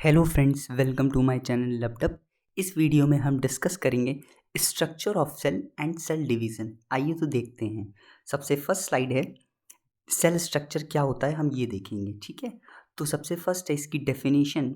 Hello friends, welcome to my channel laptop. इस video में हम डिस्कस करेंगे structure of cell and cell division. आइए तो देखते हैं। सबसे फर्स्ट स्लाइड है, सेल स्ट्रक्चर क्या होता है हम ये देखेंगे। ठीक है, तो सबसे फर्स्ट है इसकी definition.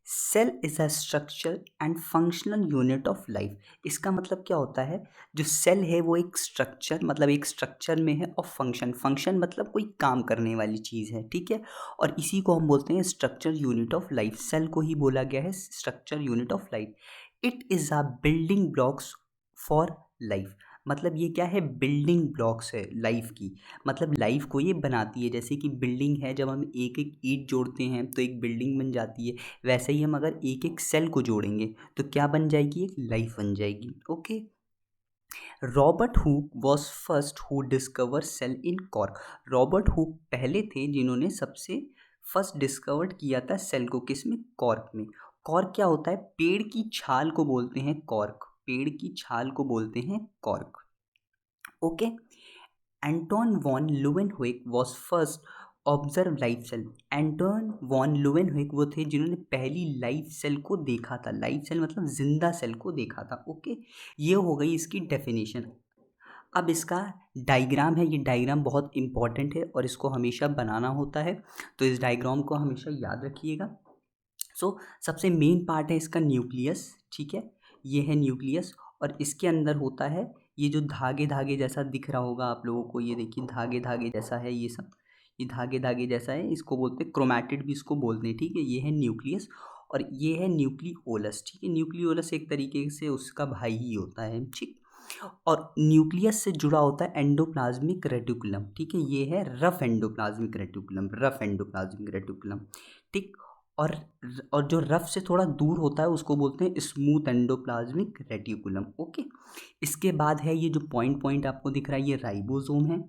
Cell is a structure and functional unit of life. इसका मतलब क्या होता है, जो सेल है वो एक स्ट्रक्चर, मतलब एक स्ट्रक्चर में है, और फंक्शन मतलब कोई काम करने वाली चीज़ है। ठीक है, और इसी को हम बोलते हैं structure unit of life. Cell को ही बोला गया है structure unit of life. It is a building blocks for life. मतलब ये क्या है, बिल्डिंग ब्लॉक्स है लाइफ की। मतलब लाइफ को ये बनाती है। जैसे कि बिल्डिंग है, जब हम एक एक ईंट जोड़ते हैं तो एक बिल्डिंग बन जाती है। वैसे ही हम अगर एक एक सेल को जोड़ेंगे तो क्या बन जाएगी, एक लाइफ बन जाएगी। Okay. Robert Hooke was first who discover cell in cork. Robert Hooke पहले थे जिन्होंने सबसे फर्स्ट डिस्कवर्ड किया था सेल को। किस में, कॉर्क में। कॉर्क क्या होता है, पेड़ की छाल को बोलते हैं कॉर्क। पेड़ की छाल को बोलते हैं cork. Okay. Anton van Leeuwenhoek was first observe life cell. Anton van Leeuwenhoek वो थे जिन्होंने पहली लाइफ सेल को देखा था। लाइफ सेल मतलब जिंदा सेल को देखा था। ओके, ये हो गई इसकी डेफिनेशन। अब इसका डायग्राम है, ये डायग्राम बहुत इंपॉर्टेंट है और इसको हमेशा बनाना होता है, तो इस डायग्राम को हमेशा याद रखिएगा। सबसे मेन पार्ट है इसका न्यूक्लियस। ठीक है, ये है न्यूक्लियस, और इसके अंदर होता है ये जो धागे धागे जैसा दिख रहा होगा आप लोगों को। ये देखिए धागे धागे जैसा है ये सब, ये धागे धागे जैसा है। इसको बोलते हैं क्रोमैटिड भी इसको बोलते हैं। ठीक है, ये है न्यूक्लियस और ये है न्यूक्लियोलस। ठीक है, न्यूक्लियोलस एक तरीके से उसका भाई ही होता है। ठीक, और न्यूक्लियस से जुड़ा होता है एंडोप्लाज्मिक रेटिकुलम। ठीक है, ये है rough endoplasmic reticulum, rough endoplasmic reticulum. ठीक, और जो रफ से थोड़ा दूर होता है उसको बोलते हैं स्मूथ एंडोप्लाज्मिक रेटिकुलम। ओके, इसके बाद है ये जो पॉइंट पॉइंट आपको दिख रहा है, ये राइबोसोम है।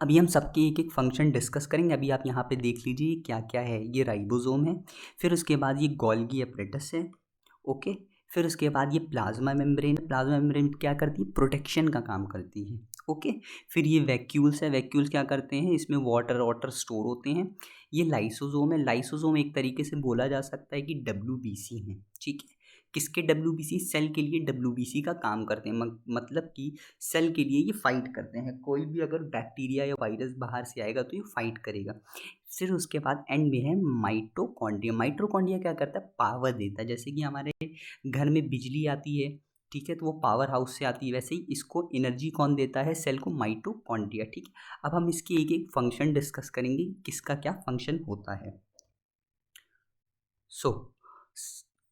अभी हम सबके एक एक फंक्शन डिस्कस करेंगे। अभी आप यहाँ पे देख लीजिए क्या क्या है। ये राइबोसोम है, फिर उसके बाद ये गोल्गी एपरेटस है। ओके, फिर उसके बाद ये प्लाज्मा मेम्ब्रेन। प्लाज्मा मेम्ब्रेन क्या करती है, प्रोटेक्शन का काम करती है। ओके, फिर ये वैक्यूल्स है। वैक्यूल्स क्या करते हैं, इसमें वाटर वाटर स्टोर होते हैं। ये लाइसोसोम है। लाइसोसोम एक तरीके से बोला जा सकता है कि डब्ल्यूबीसी है। ठीक है, किसके डब्ल्यूबीसी, सेल के लिए डब्ल्यूबीसी का काम करते हैं। मतलब कि सेल के लिए ये फाइट करते हैं। कोई भी अगर बैक्टीरिया या वायरस बाहर से आएगा तो ये फाइट करेगा। फिर उसके बाद एंड में है माइटोकॉन्ड्रिया। माइटोकॉन्ड्रिया क्या करता है, पावर देता है। जैसे कि हमारे घर में बिजली आती है, ठीक है, तो वो पावर हाउस से आती है। वैसे ही इसको एनर्जी कौन देता है, सेल को, माइटोकॉन्ड्रिया। ठीक है, अब हम इसके एक एक फंक्शन डिस्कस करेंगे, किसका क्या फंक्शन होता है। सो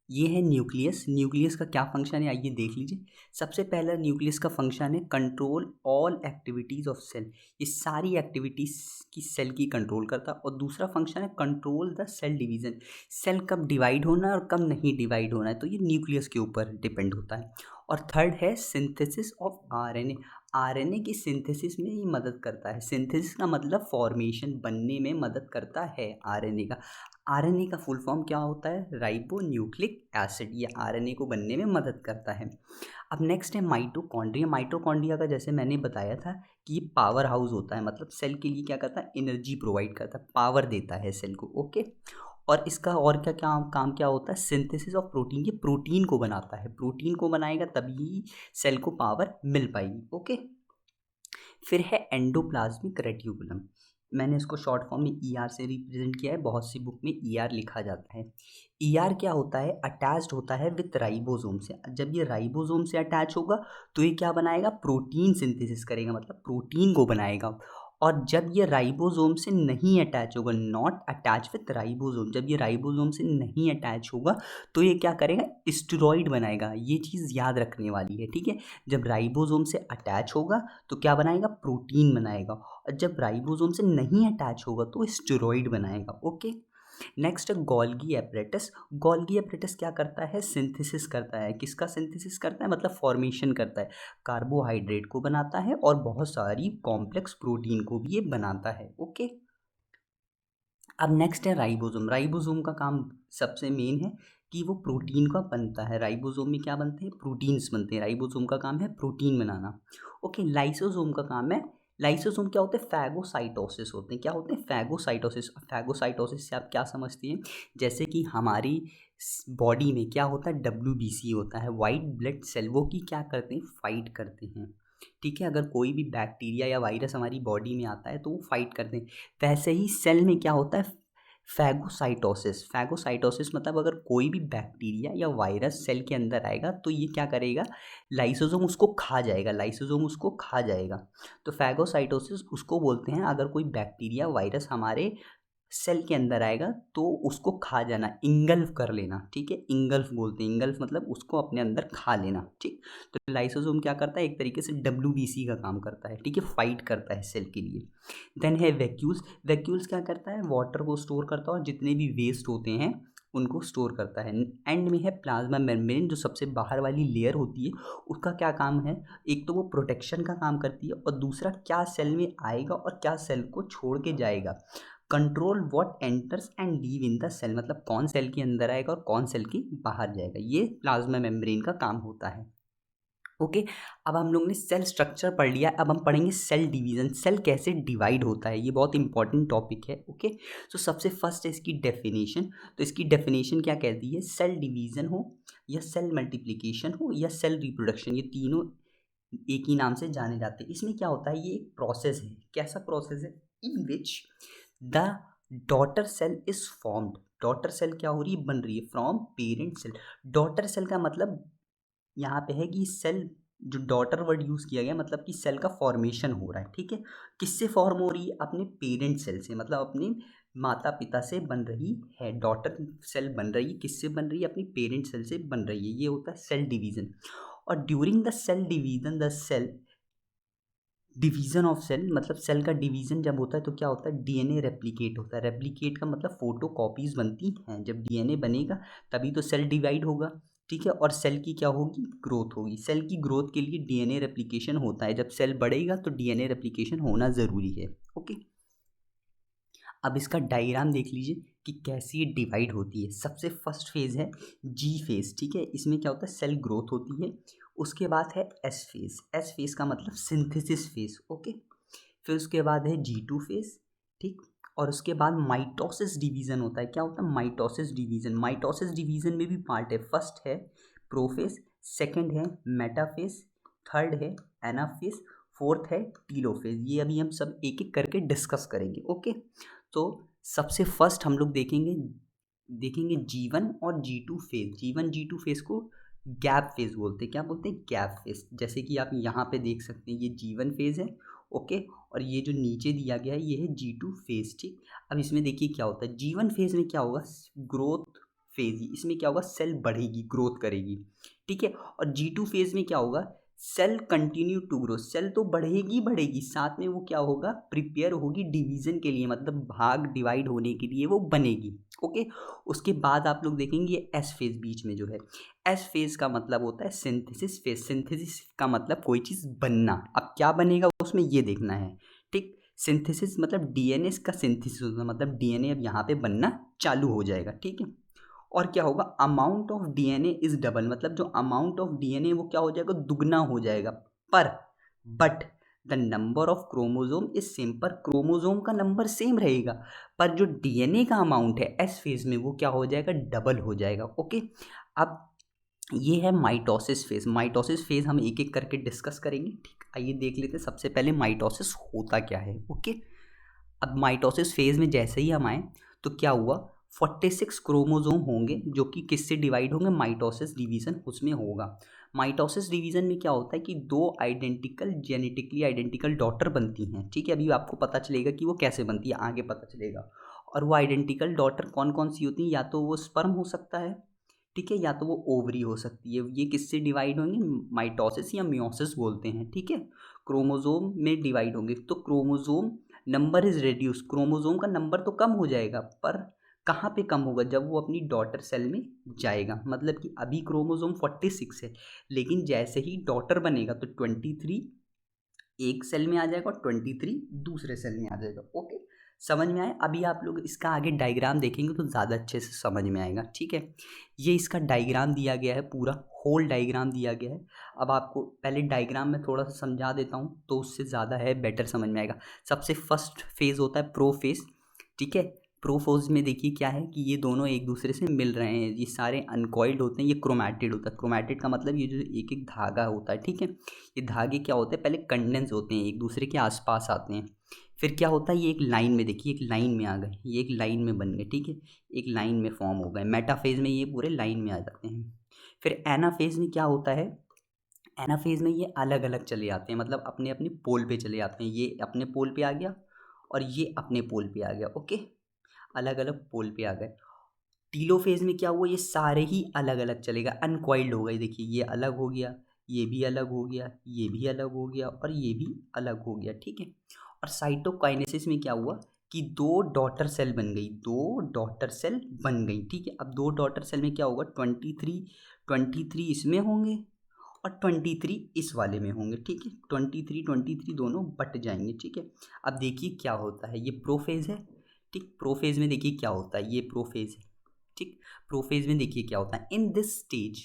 ये है न्यूक्लियस। न्यूक्लियस का क्या फंक्शन है आइए देख लीजिए। सबसे पहला न्यूक्लियस का फंक्शन है control all activities of cell. ये सारी एक्टिविटीज़ की सेल की कंट्रोल करता है। और दूसरा फंक्शन है control the cell division. Cell कब डिवाइड होना है और कब नहीं डिवाइड होना है, तो ये न्यूक्लियस के ऊपर डिपेंड होता है। और थर्ड है सिंथेसिस ऑफ आरएनए। आरएनए की सिंथेसिस में ये मदद करता है। सिंथेसिस का मतलब फॉर्मेशन, बनने में मदद करता है आरएनए का। आरएनए का फुल फॉर्म क्या होता है, राइबो न्यूक्लिक एसिड। ये आरएनए को बनने में मदद करता है। अब नेक्स्ट है माइटोकॉन्ड्रिया। माइटोकॉन्ड्रिया का जैसे मैंने बताया था कि ये पावर हाउस होता है। मतलब सेल के लिए क्या करता है, एनर्जी प्रोवाइड करता है, पावर देता है सेल को। ओके, और इसका और क्या क्या काम क्या होता है, सिंथेसिस ऑफ प्रोटीन। ये प्रोटीन को बनाता है। प्रोटीन को बनाएगा तभी सेल को पावर मिल पाएगी। ओके, फिर है एंडोप्लाज्मिक रेटिकुलम। मैंने इसको शॉर्ट फॉर्म में ईआर से रिप्रेजेंट किया है। बहुत सी बुक में ईआर लिखा जाता है। ईआर क्या होता है, अटैच्ड होता है विथ राइबोसोम से। जब ये राइबोसोम से अटैच होगा तो ये क्या बनाएगा, प्रोटीन सिंथेसिस करेगा, मतलब प्रोटीन को बनाएगा। और जब ये राइबोसोम से नहीं अटैच होगा, नॉट अटैच विथ राइबोसोम, जब ये राइबोसोम से नहीं अटैच होगा तो ये क्या करेगा, स्टेरॉइड बनाएगा। ये चीज़ याद रखने वाली है। ठीक है, जब राइबोसोम से अटैच होगा तो क्या बनाएगा, प्रोटीन बनाएगा। और जब राइबोसोम से नहीं अटैच होगा तो स्टेरॉइड बनाएगा। ओके, नेक्स्ट है गोल्गी एपरेटस। गोल्गी एपरेटस क्या करता है, सिंथेसिस करता है। किसका सिंथेसिस करता है, मतलब फॉर्मेशन करता है। कार्बोहाइड्रेट को बनाता है और बहुत सारी कॉम्प्लेक्स प्रोटीन को भी ये बनाता है। ओके, अब नेक्स्ट है राइबोसोम। राइबोसोम का काम सबसे मेन है कि वो प्रोटीन का बनता है। राइबोसोम में क्या बनते हैं, प्रोटीन्स बनते हैं। राइबोसोम का काम है प्रोटीन बनाना। ओके, लाइसोसोम का काम है लाइसोसोम क्या होते हैं? फैगोसाइटोसिस होते हैं। क्या होते हैं? फैगोसाइटोसिस। फैगोसाइटोसिस से आप क्या समझते हैं? जैसे कि हमारी बॉडी में क्या होता है? WBC होता है, वाइट ब्लड सेल, वो की क्या करते हैं? फाइट करते हैं। ठीक है, अगर कोई भी बैक्टीरिया या वायरस हमारी बॉडी में आता है तो वो फाइट करते हैं। वैसे ही सेल में क्या होता है? फैगोसाइटोसिस। फैगोसाइटोसिस मतलब अगर कोई भी बैक्टीरिया या वायरस सेल के अंदर आएगा तो ये क्या करेगा? लाइसोसोम उसको खा जाएगा, लाइसोसोम उसको खा जाएगा। तो फैगोसाइटोसिस उसको बोलते हैं अगर कोई बैक्टीरिया वायरस हमारे सेल के अंदर आएगा तो उसको खा जाना, इंगल्फ कर लेना। ठीक है, इंगल्फ बोलते हैं। इंगल्फ मतलब उसको अपने अंदर खा लेना। ठीक, तो लाइसोसोम क्या करता है? एक तरीके से WBC का काम करता है। ठीक है, फाइट करता है सेल के लिए। देन है वैक्यूल्स। वैक्यूल्स क्या करता है? वाटर को स्टोर करता है और जितने भी वेस्ट होते हैं उनको स्टोर करता है। एंड में है प्लाज्मा मेम्ब्रेन, जो सबसे बाहर वाली लेयर होती है, उसका क्या काम है? एक तो वो प्रोटेक्शन का काम करती है और दूसरा क्या सेल में आएगा और क्या सेल को छोड़ के जाएगा। Control what enters and leave in the cell, मतलब कौन सेल के अंदर आएगा और कौन सेल के बाहर जाएगा, ये प्लाज्मा मेम्ब्रेन का काम होता है। ओके, अब हम लोग ने सेल स्ट्रक्चर पढ़ लिया, अब हम पढ़ेंगे सेल डिवीजन। सेल कैसे डिवाइड होता है, ये बहुत इंपॉर्टेंट टॉपिक है। ओके, तो सबसे फर्स्ट है इसकी डेफिनेशन। तो इसकी डेफिनेशन क्या कहती है? सेल डिवीजन हो या सेल मल्टीप्लिकेशन हो या सेल रिप्रोडक्शन, ये तीनों एक ही नाम से जाने जाते हैं। इसमें क्या होता है? ये एक प्रोसेस है। कैसा प्रोसेस है? In which the daughter cell is formed. Daughter cell क्या हो रही है? बन रही है from parent cell. Daughter cell का मतलब यहाँ पे है कि सेल, जो डॉटर वर्ड यूज़ किया गया, मतलब कि सेल का फॉर्मेशन हो रहा है। ठीक है, किससे फॉर्म हो रही है? अपने पेरेंट सेल से, मतलब अपने माता पिता से बन रही है। डॉटर सेल बन रही है, किससे बन रही है? अपनी पेरेंट सेल से बन रही है। ये होता है सेल डिवीजन। और during the cell division, the cell division of cell, मतलब सेल का डिवीजन जब होता है तो क्या होता है? DNA रेप्लिकेट होता है। रेप्लिकेट का मतलब फोटो कॉपीज बनती हैं। जब DNA बनेगा तभी तो सेल डिवाइड होगा। ठीक है, और सेल की क्या होगी? ग्रोथ होगी। सेल की ग्रोथ के लिए DNA रेप्लिकेशन होता है। जब सेल बढ़ेगा तो DNA रेप्लिकेशन होना ज़रूरी है। ओके, अब इसका डायग्राम देख लीजिए कि कैसी ये डिवाइड होती है। सबसे फर्स्ट फेज़ है G फेज़। ठीक है, इसमें क्या होता है? सेल ग्रोथ होती है। उसके बाद है S फेज़। S फेज़ का मतलब सिंथेसिस फेज़। ओके, फिर उसके बाद है G2 फेज़। ठीक, और उसके बाद माइटोसिस डिवीज़न होता है। क्या होता है? Mitosis division. माइटोसिस डिवीज़न में भी पार्ट है। फर्स्ट है प्रोफेज, सेकंड है मेटाफेज, थर्ड है एनाफेज, फोर्थ है टीलोफेज। ये अभी हम सब एक एक करके डिस्कस करेंगे। ओके, तो सबसे फर्स्ट हम लोग देखेंगे G1 और G2 phase. G1 G2 phase को गैप फेज बोलते हैं। क्या बोलते हैं? Gap phase. जैसे कि आप यहाँ पे देख सकते हैं, ये G1 फेज है। ओके, और ये जो नीचे दिया गया है ये है G2 फेज। ठीक, अब इसमें देखिए क्या होता है। G1 फेज में क्या होगा? ग्रोथ फेज ही। इसमें क्या होगा? सेल बढ़ेगी, ग्रोथ करेगी। ठीक है, और G2 फेज में क्या होगा? Cell continue to grow. Cell तो बढ़ेगी बढ़ेगी, साथ में वो क्या होगा? प्रिपेयर होगी डिवीजन के लिए, मतलब भाग डिवाइड होने के लिए वो बनेगी। ओके, उसके बाद आप लोग देखेंगे एस फेज बीच में जो है। एस फेज का मतलब होता है सिंथेसिस फेज। सिंथेसिस का मतलब कोई चीज़ बनना। अब क्या बनेगा उसमें ये देखना है। ठीक, सिंथेसिस मतलब डीएनए का सिंथेसिस होगा, मतलब डीएनए अब यहाँ पे बनना चालू हो जाएगा। ठीक है, और क्या होगा? Amount of DNA is double, मतलब जो अमाउंट ऑफ डीएनए वो क्या हो जाएगा? दुगना हो जाएगा। पर but the number of chromosome is same, पर क्रोमोजोम का नंबर सेम रहेगा, पर जो डीएनए का अमाउंट है एस फेज में वो क्या हो जाएगा? डबल हो जाएगा। ओके, अब ये है माइटोसिस फेज। माइटोसिस फेज हम एक एक करके डिस्कस करेंगे। ठीक, आइए देख लेते हैं सबसे पहले माइटोसिस होता क्या है। ओके, अब माइटोसिस फेज में जैसे ही हम आए तो क्या हुआ? 46 क्रोमोजोम होंगे जो कि किससे डिवाइड होंगे? माइटोसिस डिवीज़न उसमें होगा। माइटोसिस डिवीज़न में क्या होता है कि दो आइडेंटिकल, जेनेटिकली आइडेंटिकल डॉटर बनती हैं। ठीक है, अभी आपको पता चलेगा कि वो कैसे बनती है, आगे पता चलेगा। और वो आइडेंटिकल डॉटर कौन कौन सी होती हैं? या तो वो स्पर्म हो सकता है, ठीक है, या तो वो ओवरी हो सकती है। ये किससे डिवाइड होंगे? माइटोसिस या मियोसिस बोलते हैं। ठीक है, क्रोमोजोम में डिवाइड होंगे। तो chromosome number is reduce, chromosome का नंबर तो कम हो जाएगा, पर कहाँ पे कम होगा? जब वो अपनी डॉटर सेल में जाएगा। मतलब कि अभी क्रोमोजोम 46 है, लेकिन जैसे ही डॉटर बनेगा तो 23 एक सेल में आ जाएगा और 23 दूसरे सेल में आ जाएगा। ओके, समझ में आए? अभी आप लोग इसका आगे डायग्राम देखेंगे तो ज़्यादा अच्छे से समझ में आएगा। ठीक है, ये इसका डायग्राम दिया गया है पूरा होल डायग्राम दिया गया है। अब आपको पहले डायग्राम में थोड़ा सा समझा देता हूँ तो उससे ज़्यादा है बेटर समझ में आएगा। सबसे फर्स्ट फेज़ होता है प्रोफेज, ठीक है। प्रोफेज में देखिए क्या है कि ये दोनों एक दूसरे से मिल रहे हैं, ये सारे अनकॉइल्ड होते हैं, ये क्रोमैटिड होता है। क्रोमैटिड का मतलब ये जो एक एक धागा होता है, ठीक है। ये धागे क्या होते हैं, पहले कंडेंस होते हैं, एक दूसरे के आसपास आते हैं, फिर क्या होता है ये एक लाइन में, देखिए एक लाइन में आ गए, ये एक लाइन में बन गए, ठीक है, एक लाइन में फॉर्म हो गए। मेटाफेज में ये पूरे लाइन में आ जाते हैं। फिर एनाफेज में क्या होता है, एनाफेज में ये अलग अलग चले जाते हैं, मतलब अपने अपने पोल पे चले जाते हैं। ये अपने पोल पे आ गया और ये अपने पोल पे आ गया, ओके, अलग अलग पोल पे आ गए। टीलोफेज में क्या हुआ, ये सारे ही अलग अलग चलेगा, अनकॉइल्ड हो गए। देखिए ये अलग हो गया, ये भी अलग हो गया, ये भी अलग हो गया और ये भी अलग हो गया, ठीक है। और साइटोकाइनेसिस में क्या हुआ कि दो डॉटर सेल बन गई, दो डॉटर सेल बन गई, ठीक है। अब दो डॉटर सेल में क्या होगा, 23 इसमें होंगे और 23 इस वाले में होंगे, ठीक है। 23 दोनों बट जाएंगे, ठीक है। अब देखिए क्या होता है, ये प्रोफेज है, ठीक। प्रोफेज में देखिए क्या होता है, ये प्रोफेज है, ठीक। प्रोफेज में देखिए क्या होता है, in this stage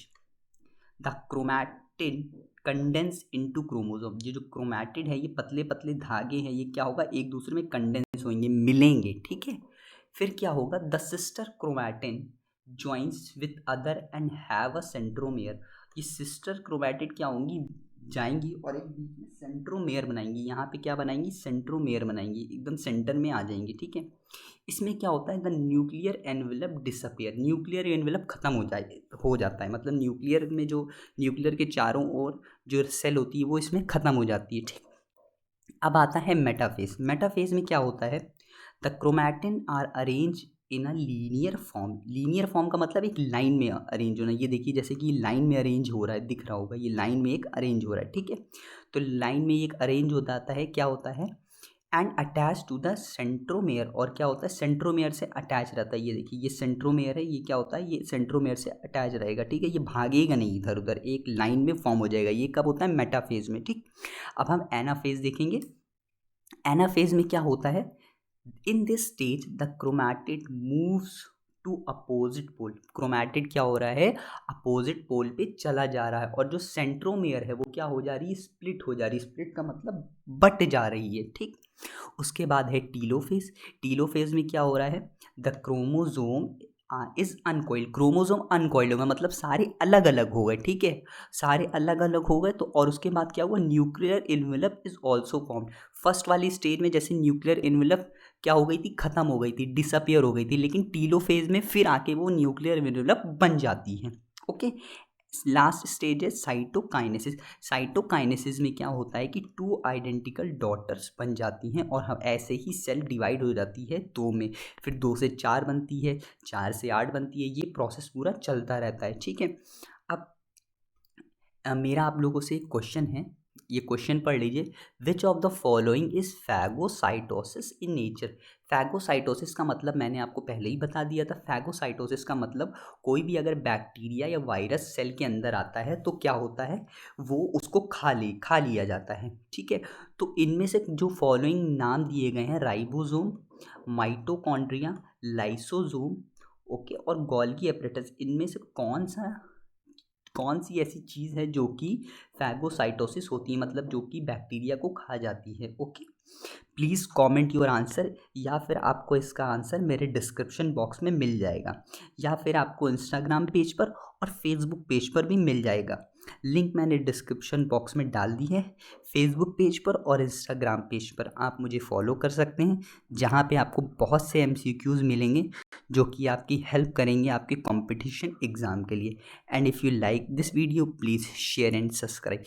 the chromatin condense into chromosome. ये जो क्रोमैटिड है, ये पतले पतले धागे हैं, ये क्या होगा, एक दूसरे में कंडेंस होंगे, मिलेंगे, ठीक है। फिर क्या होगा, the sister chromatin joins with other and have a centromere. ये सिस्टर क्रोमैटिड क्या होंगी, जाएंगी और एक बीच में सेंट्रोमेयर बनाएंगी। यहाँ पे क्या बनाएंगी, सेंट्रोमेयर बनाएंगी, एकदम सेंटर में आ जाएंगी, ठीक है। इसमें क्या होता है, the nuclear envelope disappear, nuclear envelope खत्म हो जाता है, मतलब न्यूक्लियर में जो न्यूक्लियर के चारों ओर जो सेल होती है वो इसमें ख़त्म हो जाती है, ठीक। अब आता है मेटाफेज। मेटाफेज में क्या होता है, the chromatin are arrange in a linear form. Linear form का मतलब एक लाइन में अरेंज होना। ये देखिए जैसे कि लाइन में अरेंज हो रहा है, दिख रहा होगा, ये लाइन में एक अरेंज हो रहा है, ठीक है। तो लाइन में एक अरेंज हो जाता है, क्या होता है, and attach to the centromere, और क्या होता है, सेंट्रोमेयर से अटैच रहता है। ये देखिए ये सेंट्रोमेयर है, ये क्या होता है, ये सेंट्रोमेयर से अटैच रहेगा, ठीक है। ये भागेगा नहीं इधर उधर, एक लाइन में फॉर्म हो जाएगा। ये कब होता है, मेटाफेज में, ठीक। अब हम एनाफेज देखेंगे। एनाफेज में क्या होता है, in this stage the chromatid moves to opposite pole. Chromatid क्या हो रहा है, अपोजिट पोल पे चला जा रहा है, और जो सेंट्रोमेयर है वो क्या हो जा रही है, स्प्लिट हो जा रही है। स्प्लिट का मतलब बट जा रही है, ठीक। उसके बाद है टीलोफेज। टीलोफेज में क्या हो रहा है, the chromosome is uncoiled. Chromosome uncoiled हो गए, मतलब सारे अलग अलग हो गए, ठीक है, सारे अलग अलग हो गए। तो और उसके बाद क्या हुआ, nuclear envelope is also formed. First वाली स्टेज में जैसे न्यूक्लियर एनवेलप क्या हो गई थी, खत्म हो गई थी, डिसअपियर हो गई थी, लेकिन टीलोफेज में फिर आके वो न्यूक्लियर एनवेलप बन जाती है, ओके। लास्ट स्टेज है साइटोकाइनेसिस। साइटोकाइनेसिस में क्या होता है कि टू आइडेंटिकल डॉटर्स बन जाती हैं और हम ऐसे ही सेल डिवाइड हो जाती है दो में, फिर 2 से 4 बनती है, 4 से 8 बनती है। ये प्रोसेस पूरा चलता रहता है, ठीक है। अब मेरा आप लोगों से एक क्वेश्चन है, ये क्वेश्चन पढ़ लीजिए। Which of the following is phagocytosis in nature. Phagocytosis का मतलब मैंने आपको पहले ही बता दिया था। फैगोसाइटोसिस का मतलब कोई भी अगर बैक्टीरिया या वायरस सेल के अंदर आता है तो क्या होता है, वो उसको खा लिया जाता है, ठीक है। तो इनमें से जो फॉलोइंग नाम दिए गए हैं, राइबोसोम, माइटोकॉन्ड्रिया, लाइसोसोम, ओके, और गोल्गी एपरेटस, इनमें से कौन सी ऐसी चीज़ है जो कि फैगोसाइटोसिस होती है, मतलब जो कि बैक्टीरिया को खा जाती है, okay. Please comment your answer, या फिर आपको इसका आंसर मेरे डिस्क्रिप्शन बॉक्स में मिल जाएगा, या फिर आपको इंस्टाग्राम पेज पर और फेसबुक पेज पर भी मिल जाएगा। लिंक मैंने डिस्क्रिप्शन बॉक्स में डाल दी है। फेसबुक पेज पर और इंस्टाग्राम पेज पर आप मुझे फॉलो कर सकते हैं, जहाँ पे आपको बहुत से MCQs मिलेंगे जो कि आपकी हेल्प करेंगे आपके कंपटीशन एग्ज़ाम के लिए। And if you like this video please share and subscribe.